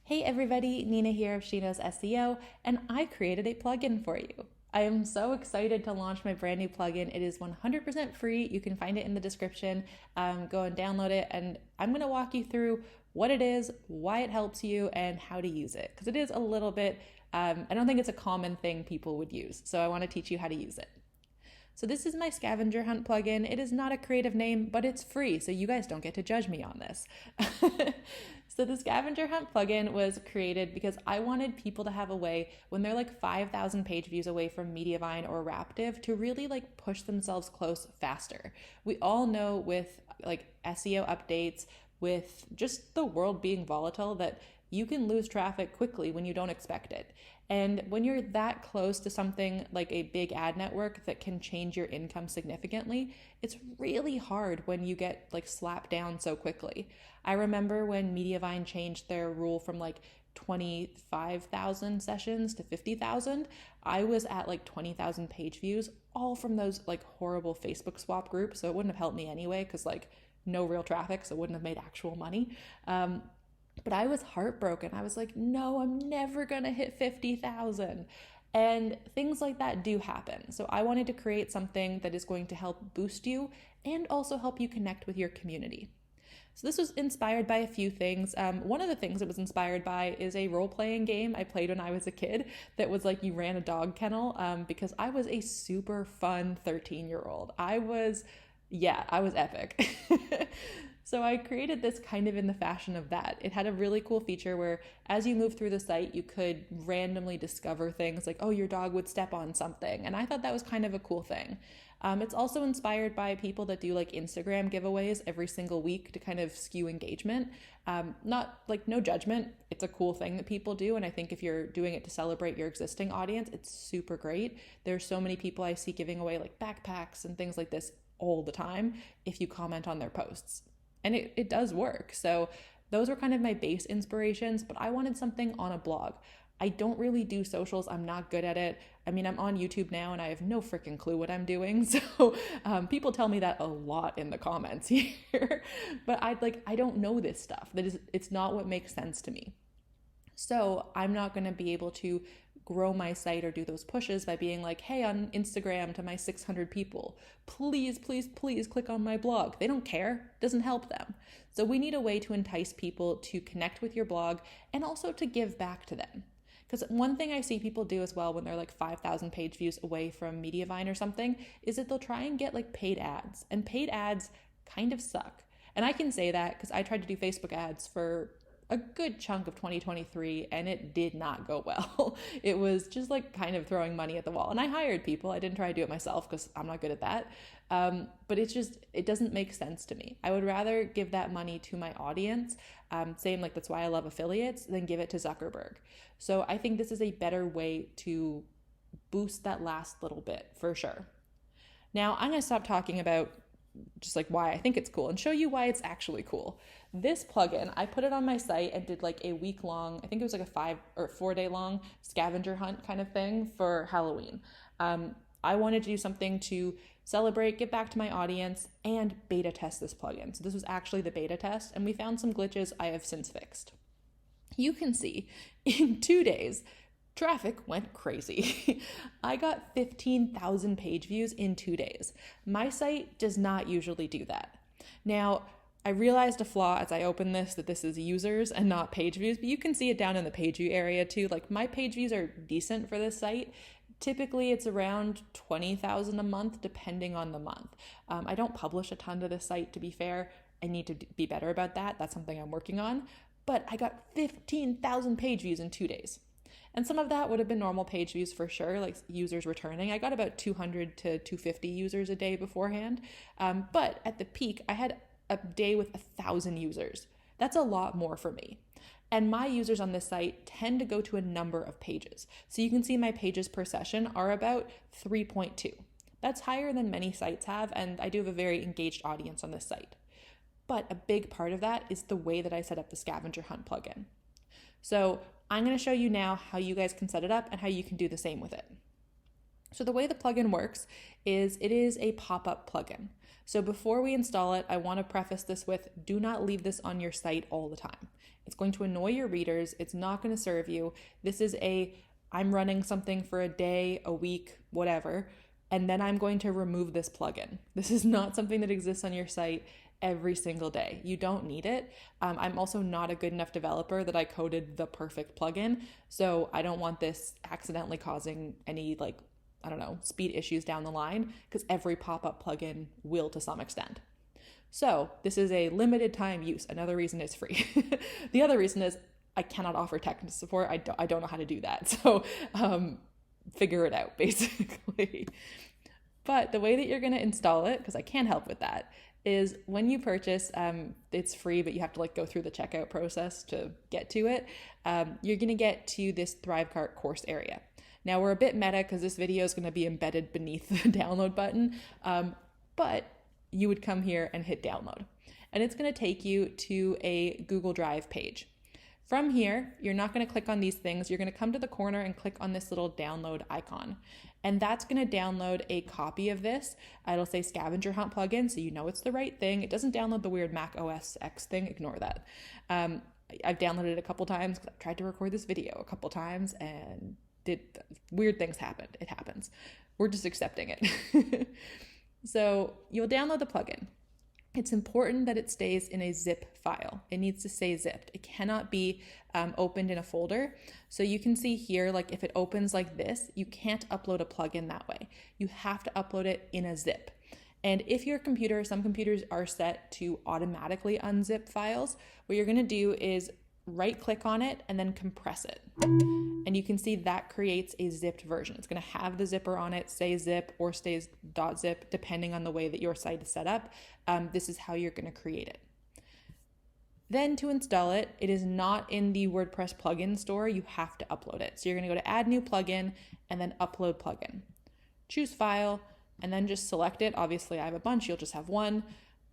Hey everybody, Nina here of She Knows SEO, and I created a plugin for you. I am so excited to launch my brand new plugin. It is 100% free. You can find it in the description. Go and download it, and I'm going to walk you through what it is, why it helps you, and how to use it. Because it is a little bit, I don't think it's a common thing people would use. So I want to teach you how to use it. So this is my Scavenger Hunt plugin. It is not a creative name, but it's free, so you guys don't get to judge me on this. So the Scavenger Hunt plugin was created because I wanted people to have a way when they're like 5,000 page views away from Mediavine or Raptive to really like push themselves close faster. We all know with like SEO updates, with just the world being volatile, that you can lose traffic quickly when you don't expect it. And when you're that close to something like a big ad network that can change your income significantly, it's really hard when you get like slapped down so quickly. I remember when Mediavine changed their rule from like 25,000 sessions to 50,000, I was at like 20,000 page views, all from those like horrible Facebook swap groups. So it wouldn't have helped me anyway, because like no real traffic, so it wouldn't have made actual money. But I was heartbroken. I was like, no, I'm never going to hit 50,000. And things like that do happen. So I wanted to create something that is going to help boost you and also help you connect with your community. So this was inspired by a few things. One of the things it was inspired by is a role-playing game I played when I was a kid that was like you ran a dog kennel, because I was a super fun 13-year-old. I was epic. So I created this kind of in the fashion of that. It had a really cool feature where as you move through the site, you could randomly discover things like, oh, your dog would step on something. And I thought that was kind of a cool thing. It's also inspired by people that do like Instagram giveaways every single week to kind of skew engagement. Not like no judgment. It's a cool thing that people do. And I think if you're doing it to celebrate your existing audience, it's super great. There's so many people I see giving away like backpacks and things like this all the time if you comment on their posts. And it does work. So those were kind of my base inspirations, but I wanted something on a blog. I don't really do socials. I'm not good at it. I mean, I'm on YouTube now and I have no freaking clue what I'm doing. So people tell me that a lot in the comments here, but I don't know this stuff. It's not what makes sense to me. So I'm not going to be able to grow my site or do those pushes by being like, hey, on Instagram to my 600 people, please, please, please click on my blog. They don't care. It doesn't help them. So we need a way to entice people to connect with your blog and also to give back to them. Because one thing I see people do as well when they're like 5,000 page views away from Mediavine or something is that they'll try and get like paid ads, and paid ads kind of suck. And I can say that because I tried to do Facebook ads for a good chunk of 2023 and it did not go well. It was just like kind of throwing money at the wall. And I hired people. I didn't try to do it myself because I'm not good at that. But it doesn't make sense to me. I would rather give that money to my audience. Same, like that's why I love affiliates, than give it to Zuckerberg. So I think this is a better way to boost that last little bit for sure. Now I'm going to stop talking about just like why I think it's cool and show you why it's actually cool. This plugin, I put it on my site and did like a week long, I think it was like a 5 or 4 day long scavenger hunt kind of thing for Halloween. I wanted to do something to celebrate, get back to my audience, and beta test this plugin. So this was actually the beta test, and we found some glitches I have since fixed. You can see in 2 days, traffic went crazy. I got 15,000 page views in 2 days. My site does not usually do that. Now, I realized a flaw as I opened this, that this is users and not page views, but you can see it down in the page view area too. Like my page views are decent for this site. Typically it's around 20,000 a month, depending on the month. I don't publish a ton to this site, to be fair. I need to be better about that. That's something I'm working on. But I got 15,000 page views in 2 days. And some of that would have been normal page views for sure, like users returning. I got about 200 to 250 users a day beforehand. But at the peak, I had a day with 1,000 users. That's a lot more for me. And my users on this site tend to go to a number of pages. So you can see my pages per session are about 3.2. That's higher than many sites have, and I do have a very engaged audience on this site. But a big part of that is the way that I set up the Scavenger Hunt plugin. So I'm going to show you now how you guys can set it up and how you can do the same with it. So the way the plugin works is it is a pop-up plugin. So before we install it, I want to preface this with, do not leave this on your site all the time. It's going to annoy your readers. It's not going to serve you. This is I'm running something for a day, a week, whatever, and then I'm going to remove this plugin. This is not something that exists on your site every single day. You don't need it. I'm also not a good enough developer that I coded the perfect plugin. So I don't want this accidentally causing any speed issues down the line, because every pop-up plugin will to some extent. So this is a limited time use. Another reason it's free. The other reason is I cannot offer technical support. I don't know how to do that. So figure it out, basically. But the way that you're going to install it, because I can't help with that, is when you purchase, it's free, but you have to go through the checkout process to get to it. You're going to get to this Thrivecart course area. Now we're a bit meta because this video is going to be embedded beneath the download button, but you would come here and hit download, and it's going to take you to a Google Drive page. From here, you're not going to click on these things. You're going to come to the corner and click on this little download icon, and that's going to download a copy of this. It'll say Scavenger Hunt Plugin, so you know it's the right thing. It doesn't download the weird Mac OS X thing. Ignore that. I've downloaded it a couple times because I've tried to record this video a couple times and weird things happened. It happens. We're just accepting it. So you'll download the plugin. It's important that it stays in a zip file. It needs to stay zipped. It cannot be opened in a folder. So you can see here, if it opens like this, you can't upload a plugin that way. You have to upload it in a zip. And if your computer, some computers are set to automatically unzip files, what you're gonna do is right click on it and then compress it. And you can see that creates a zipped version. It's going to have the zipper on it, say zip or stays .zip, depending on the way that your site is set up. This is how you're going to create it. Then to install it, it is not in the WordPress plugin store. You have to upload it. So you're going to go to add new plugin and then upload plugin. Choose file and then just select it. Obviously I have a bunch, you'll just have one.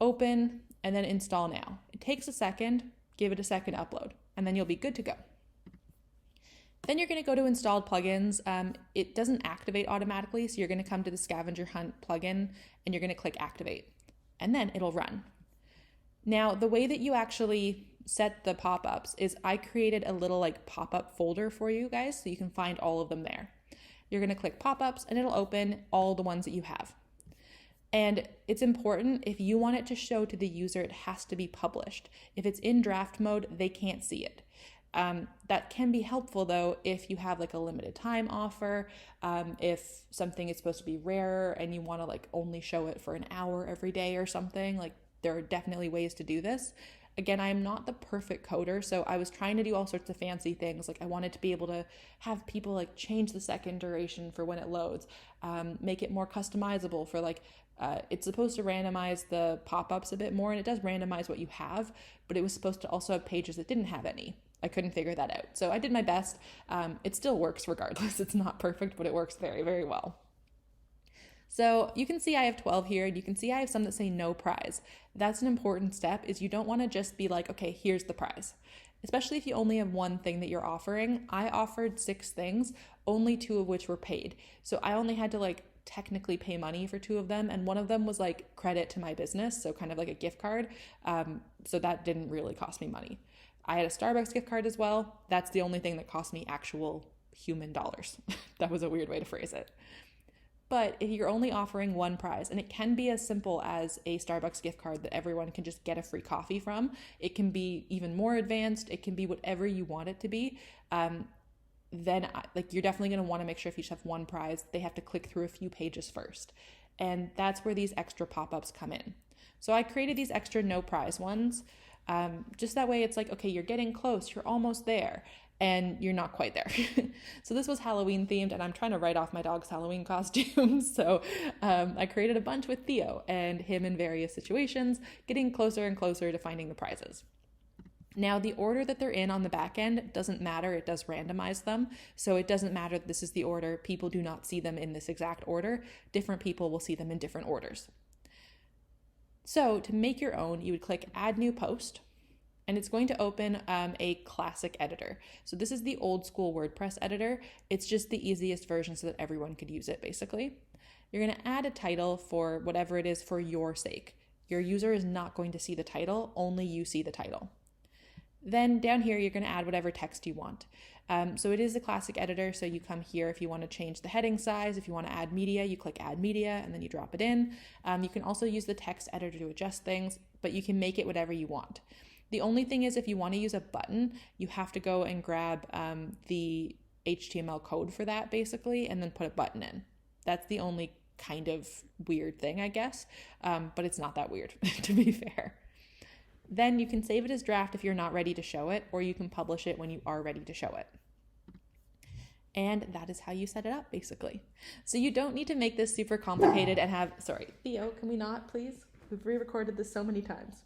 Open and then install now. It takes a second. Give it a second upload, and then you'll be good to go. Then you're going to go to installed plugins. It doesn't activate automatically, so you're going to come to the Scavenger Hunt plugin, and you're going to click activate, and then it'll run. Now, the way that you actually set the pop-ups is I created a little pop-up folder for you guys, so you can find all of them there. You're going to click pop-ups, and it'll open all the ones that you have. And it's important, if you want it to show to the user, it has to be published. If it's in draft mode, they can't see it. That can be helpful though if you have a limited time offer, if something is supposed to be rarer and you want to only show it for an hour every day or something. There are definitely ways to do this. Again, I'm not the perfect coder, so I was trying to do all sorts of fancy things. I wanted to be able to have people change the second duration for when it loads, make it more customizable for it's supposed to randomize the pop-ups a bit more, and it does randomize what you have, but it was supposed to also have pages that didn't have any. I couldn't figure that out. So I did my best. It still works regardless. It's not perfect, but it works very, very well. So you can see I have 12 here, and you can see I have some that say no prize. That's an important step, is you don't want to just be okay, here's the prize. Especially if you only have one thing that you're offering. I offered 6 things, only 2 of which were paid. So I only had to technically pay money for 2 of them, and one of them was credit to my business, so kind of a gift card. So that didn't really cost me money. I had a Starbucks gift card as well. That's the only thing that cost me actual human dollars. That was a weird way to phrase it. But if you're only offering one prize, and it can be as simple as a Starbucks gift card that everyone can just get a free coffee from, it can be even more advanced, it can be whatever you want it to be, then you're definitely going to want to make sure if you just have one prize, they have to click through a few pages first. And that's where these extra pop-ups come in. So I created these extra no prize ones. Just that way it's okay, you're getting close, you're almost there, and you're not quite there. So this was Halloween themed, and I'm trying to write off my dog's Halloween costumes. So I created a bunch with Theo and him in various situations, getting closer and closer to finding the prizes. Now, the order that they're in on the back end doesn't matter. It does randomize them. So it doesn't matter that this is the order. People do not see them in this exact order. Different people will see them in different orders. So to make your own, you would click Add New Post, and it's going to open a classic editor. So this is the old school WordPress editor. It's just the easiest version so that everyone could use it, basically. You're going to add a title for whatever it is for your sake. Your user is not going to see the title, only you see the title. Then down here, you're going to add whatever text you want. So it is a classic editor, so you come here if you want to change the heading size. If you want to add media, you click add media and then you drop it in. You can also use the text editor to adjust things, but you can make it whatever you want. The only thing is if you want to use a button, you have to go and grab the HTML code for that basically, and then put a button in. That's the only kind of weird thing, I guess, but it's not that weird to be fair. Then you can save it as draft if you're not ready to show it, or you can publish it when you are ready to show it. And that is how you set it up, basically. So you don't need to make this super complicated and have, sorry, Theo, can we not, please? We've re-recorded this so many times.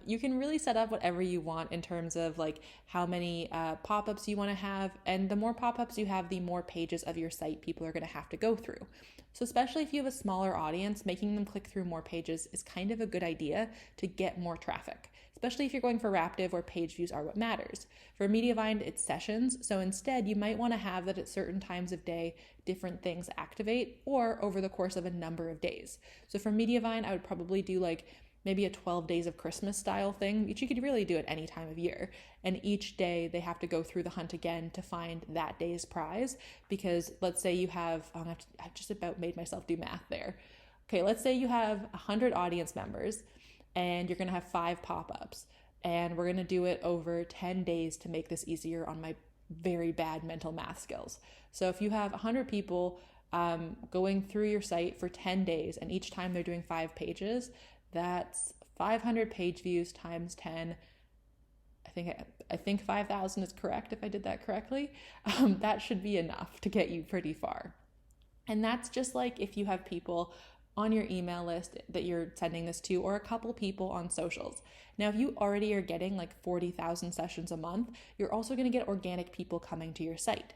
You can really set up whatever you want in terms of like how many pop-ups you want to have, and the more pop-ups you have, the more pages of your site people are going to have to go through. So especially if you have a smaller audience, making them click through more pages is kind of a good idea to get more traffic, especially if you're going for Raptive where page views are what matters. For Mediavine, it's sessions, so instead you might want to have that at certain times of day, different things activate, or over the course of a number of days. So for Mediavine, I would probably do like maybe a 12 days of Christmas style thing, which you could really do at any time of year. And each day they have to go through the hunt again to find that day's prize. Because let's say you have, I've just about made myself do math there. Okay, let's say you have 100 audience members and you're going to have 5 pop-ups. And we're going to do it over 10 days to make this easier on my very bad mental math skills. So if you have 100 people going through your site for 10 days, and each time they're doing 5 pages, that's 500 page views times 10. I think 5,000 is correct if I did that correctly. That should be enough to get you pretty far. And that's just like if you have people on your email list that you're sending this to, or a couple people on socials. Now, if you already are getting like 40,000 sessions a month, you're also going to get organic people coming to your site.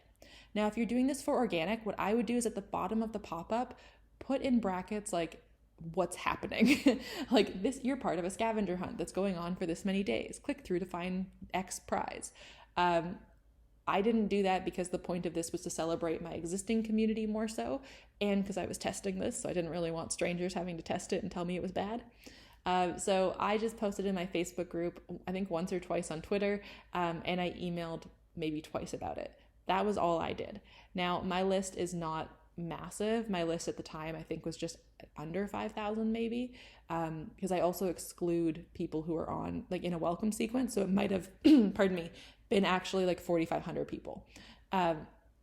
Now, if you're doing this for organic, what I would do is at the bottom of the pop-up, put in brackets like what's happening. Like this, you're part of a scavenger hunt that's going on for this many days. Click through to find X prize. I didn't do that because the point of this was to celebrate my existing community more so, and because I was testing this, so I didn't really want strangers having to test it and tell me it was bad. So I just posted in my Facebook group, I think once or twice on Twitter, and I emailed maybe twice about it. That was all I did. Now, my list is not massive. My list at the time, I think, was just under 5,000 maybe, because I also exclude people who are on like in a welcome sequence. So it might have, pardon me, been actually like 4,500 people.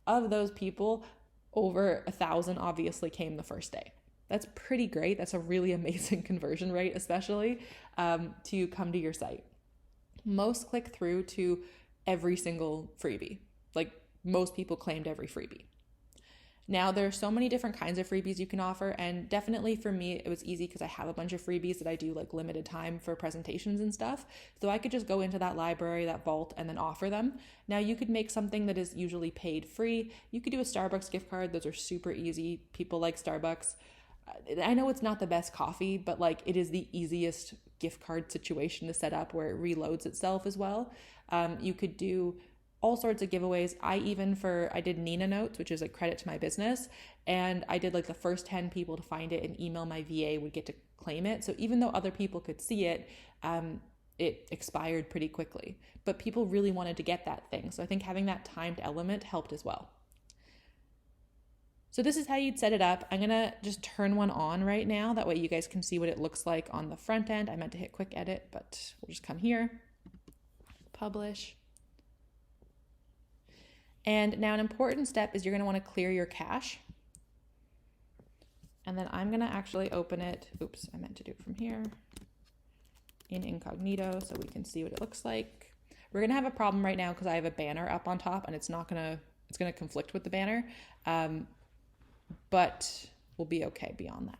Of those people, over 1,000 obviously came the first day. That's pretty great. That's a really amazing conversion rate, especially to come to your site. Most click through to every single freebie. Like most people claimed every freebie. Now, there are so many different kinds of freebies you can offer, and definitely for me, it was easy because I have a bunch of freebies that I do like limited time for presentations and stuff. So I could just go into that library, that vault, and then offer them. Now, you could make something that is usually paid free. You could do a Starbucks gift card. Those are super easy. People like Starbucks. I know it's not the best coffee, but like it is the easiest gift card situation to set up where it reloads itself as well. You could do all sorts of giveaways. I did Nina notes, which is a credit to my business. And I did like the first 10 people to find it and email my VA would get to claim it. So even though other people could see it, it expired pretty quickly, but people really wanted to get that thing. So I think having that timed element helped as well. So this is how you'd set it up. I'm going to just turn one on right now. That way you guys can see what it looks like on the front end. I meant to hit quick edit, but we'll just come here, publish. And now an important step is you're going to want to clear your cache. And then I'm going to actually open it. Oops, I meant to do it from here in incognito so we can see what it looks like. We're going to have a problem right now because I have a banner up on top and it's going to conflict with the banner. But we'll be okay beyond that.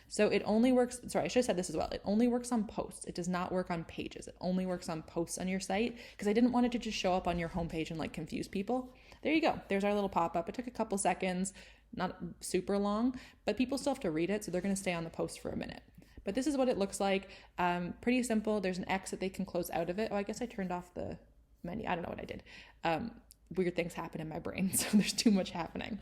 So it only works, sorry, I should have said this as well. It only works on posts. It does not work on pages. It only works on posts on your site because I didn't want it to just show up on your homepage and like confuse people. There you go. There's our little pop-up. It took a couple seconds, not super long, but people still have to read it. So they're going to stay on the post for a minute. But this is what it looks like. Pretty simple. There's an X that they can close out of it. Oh, I guess I turned off the menu. I don't know what I did. Weird things happen in my brain, so there's too much happening.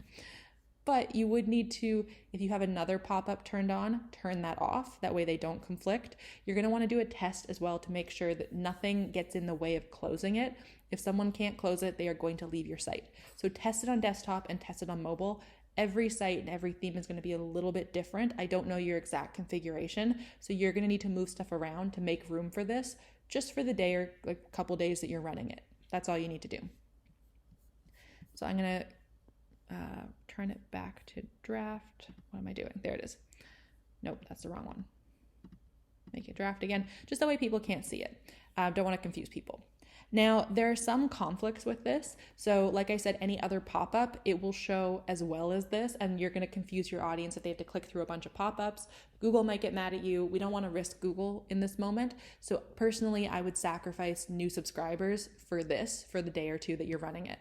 But you would need to, if you have another pop-up turned on, turn that off. That way they don't conflict. You're going to want to do a test as well to make sure that nothing gets in the way of closing it. If someone can't close it, they are going to leave your site. So test it on desktop and test it on mobile. Every site and every theme is going to be a little bit different. I don't know your exact configuration, so you're going to need to move stuff around to make room for this, just for the day or like a couple days that you're running it. That's all you need to do. So I'm going to turn it back to draft. What am I doing? There it is. Nope, that's the wrong one. Make it draft again, just that way people can't see it. Don't want to confuse people. Now, there are some conflicts with this. So like I said, any other pop-up, it will show as well as this, and you're going to confuse your audience if they have to click through a bunch of pop-ups. Google might get mad at you. We don't want to risk Google in this moment. So personally, I would sacrifice new subscribers for this, for the day or two that you're running it.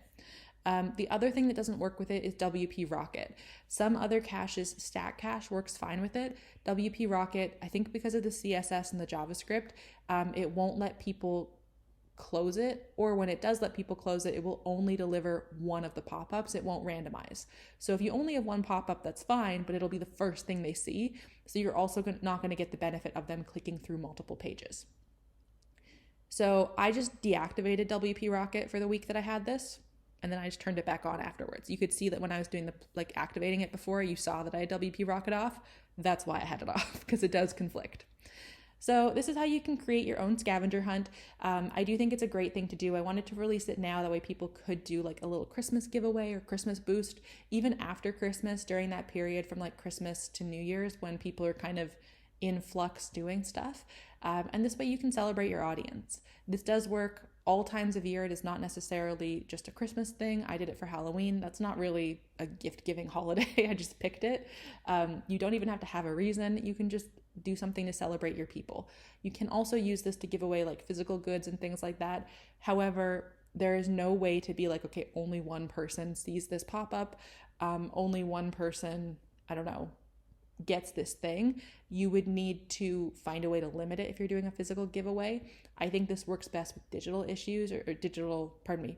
The other thing that doesn't work with it is WP Rocket. Some other caches, Stack Cache works fine with it. WP Rocket, I think because of the CSS and the JavaScript, it won't let people close it, or when it does let people close it, it will only deliver one of the pop-ups. It won't randomize. So if you only have one pop-up, that's fine, but it'll be the first thing they see. So you're also not going to get the benefit of them clicking through multiple pages. So I just deactivated WP Rocket for the week that I had this, and then I just turned it back on afterwards. You could see that when I was doing activating it before, you saw that I had WP Rocket off. That's why I had it off, because it does conflict. So this is how you can create your own scavenger hunt. I do think it's a great thing to do. I wanted to release it now, that way people could do like a little Christmas giveaway or Christmas boost, even after Christmas, during that period from like Christmas to New Year's, when people are kind of in flux doing stuff. And this way you can celebrate your audience. This does work all times of year. It is not necessarily just a Christmas thing. I did it for Halloween. That's not really a gift-giving holiday. I just picked it. You don't even have to have a reason. You can just do something to celebrate your people. You can also use this to give away like physical goods and things like that. However, there is no way to be like, okay, only one person sees this pop-up. Only one person, I don't know, gets this thing. You would need to find a way to limit it if you're doing a physical giveaway. I think this works best with digital issues or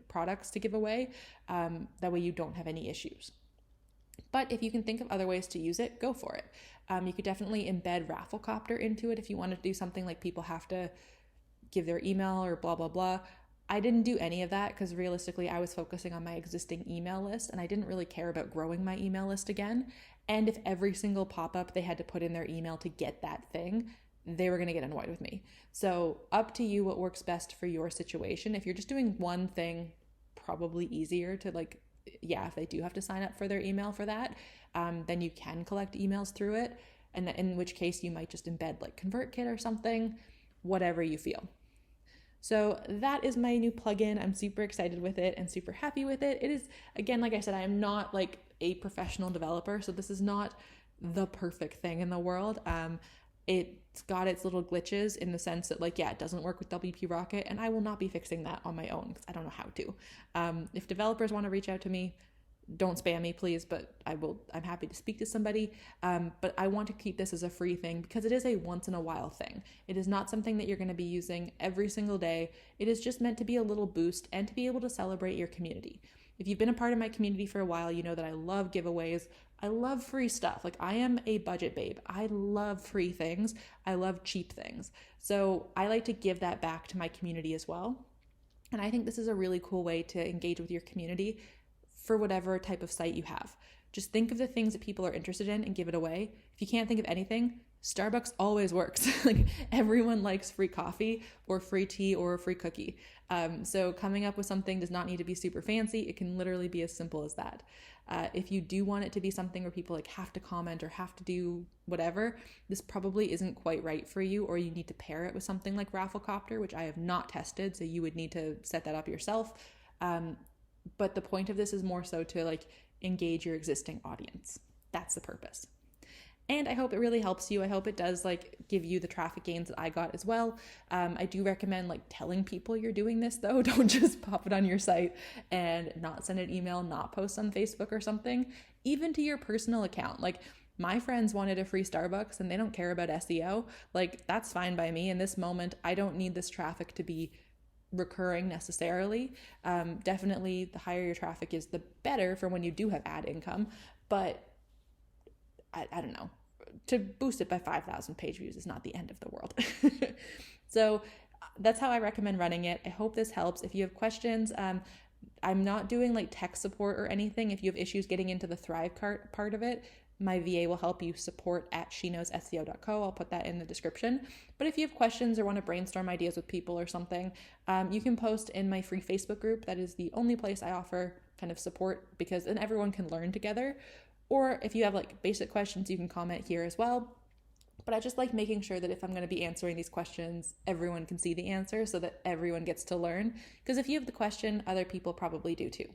products to give away. That way you don't have any issues. But if you can think of other ways to use it, go for it. You could definitely embed Rafflecopter into it if you wanted to do something like people have to give their email or blah, blah, blah. I didn't do any of that because realistically I was focusing on my existing email list, and I didn't really care about growing my email list again. And if every single pop-up they had to put in their email to get that thing, they were going to get annoyed with me. So up to you what works best for your situation. If you're just doing one thing, probably easier to if they do have to sign up for their email for that, then you can collect emails through it. And in which case you might just embed like ConvertKit or something, whatever you feel. So that is my new plugin. I'm super excited with it and super happy with it. It is, again, like I said, I am not like a professional developer, so this is not the perfect thing in the world. It's got its little glitches in the sense that it doesn't work with WP Rocket, and I will not be fixing that on my own because I don't know how to. If developers want to reach out to me, don't spam me, please, but I'm happy to speak to somebody. But I want to keep this as a free thing because it is a once in a while thing. It is not something that you're going to be using every single day. It is just meant to be a little boost and to be able to celebrate your community. If you've been a part of my community for a while, you know that I love giveaways. I love free stuff. I am a budget babe. I love free things. I love cheap things. So I like to give that back to my community as well. And I think this is a really cool way to engage with your community for whatever type of site you have. Just think of the things that people are interested in and give it away. If you can't think of anything, Starbucks always works. Everyone likes free coffee or free tea or a free cookie. So coming up with something does not need to be super fancy. It can literally be as simple as that. If you do want it to be something where people have to comment or have to do whatever, this probably isn't quite right for you, or you need to pair it with something like Rafflecopter, which I have not tested. So you would need to set that up yourself. But the point of this is more so to engage your existing audience. That's the purpose. And I hope it really helps you. I hope it does give you the traffic gains that I got as well. I do recommend telling people you're doing this though. Don't just pop it on your site and not send an email, not post on Facebook or something, even to your personal account. my friends wanted a free Starbucks and they don't care about SEO. Like, that's fine by me. In this moment, I don't need this traffic to be recurring necessarily. Definitely the higher your traffic is, the better for when you do have ad income. But I don't know, to boost it by 5,000 page views is not the end of the world. So that's how I recommend running it. I hope this helps. If you have questions, I'm not doing like tech support or anything. If you have issues getting into the Thrive part of it, my VA will help you, support at sheknowsseo.co. I'll put that in the description. But if you have questions or want to brainstorm ideas with people or something, you can post in my free Facebook group. That is the only place I offer kind of support, because then everyone can learn together. Or if you have like basic questions, you can comment here as well. But I just like making sure that if I'm going to be answering these questions, everyone can see the answer so that everyone gets to learn. Because if you have the question, other people probably do too.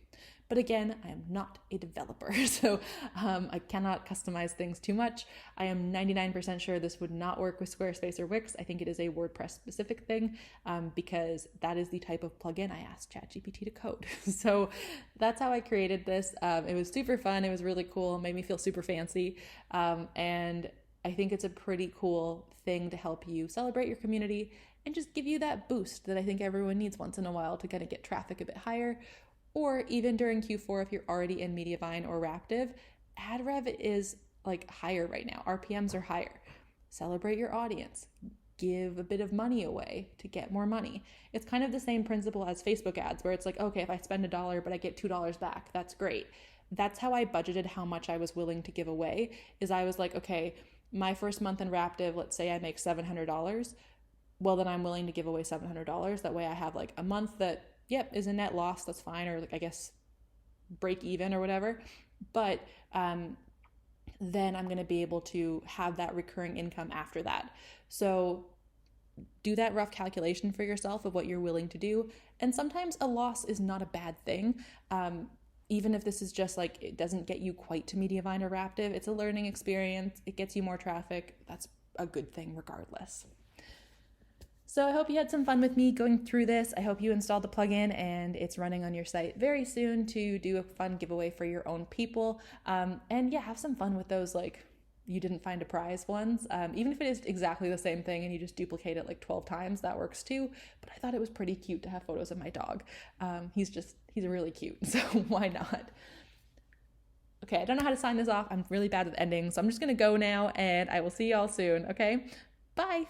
But again, I am not a developer, so I cannot customize things too much. I am 99% sure this would not work with Squarespace or Wix. I think it is a WordPress specific thing, because that is the type of plugin I asked ChatGPT to code. So that's how I created this. It was super fun. It was really cool. It made me feel super fancy. And I think it's a pretty cool thing to help you celebrate your community and just give you that boost that I think everyone needs once in a while to kind of get traffic a bit higher. Or even during Q4, if you're already in Mediavine or Raptive, ad rev is like higher right now. RPMs are higher. Celebrate your audience. Give a bit of money away to get more money. It's kind of the same principle as Facebook ads, where it's like, okay, if I spend $1 but I get $2 back, that's great. That's how I budgeted how much I was willing to give away. Is I was like, okay, my first month in Raptive, let's say I make $700. Well, then I'm willing to give away $700. That way I have like a month that, yep, is a net loss. That's fine. Or like, I guess, break even or whatever. But then I'm going to be able to have that recurring income after that. So do that rough calculation for yourself of what you're willing to do. And sometimes a loss is not a bad thing. Even if this is just like, it doesn't get you quite to Mediavine or Raptive, it's a learning experience. It gets you more traffic. That's a good thing regardless. So I hope you had some fun with me going through this. I hope you installed the plugin and it's running on your site very soon to do a fun giveaway for your own people. And yeah, have some fun with those, like, you didn't find a prize ones. Even if it is exactly the same thing and you just duplicate it like 12 times, that works too. But I thought it was pretty cute to have photos of my dog. He's really cute, so why not? Okay, I don't know how to sign this off. I'm really bad with endings, so I'm just gonna go now and I will see y'all soon, okay? Bye.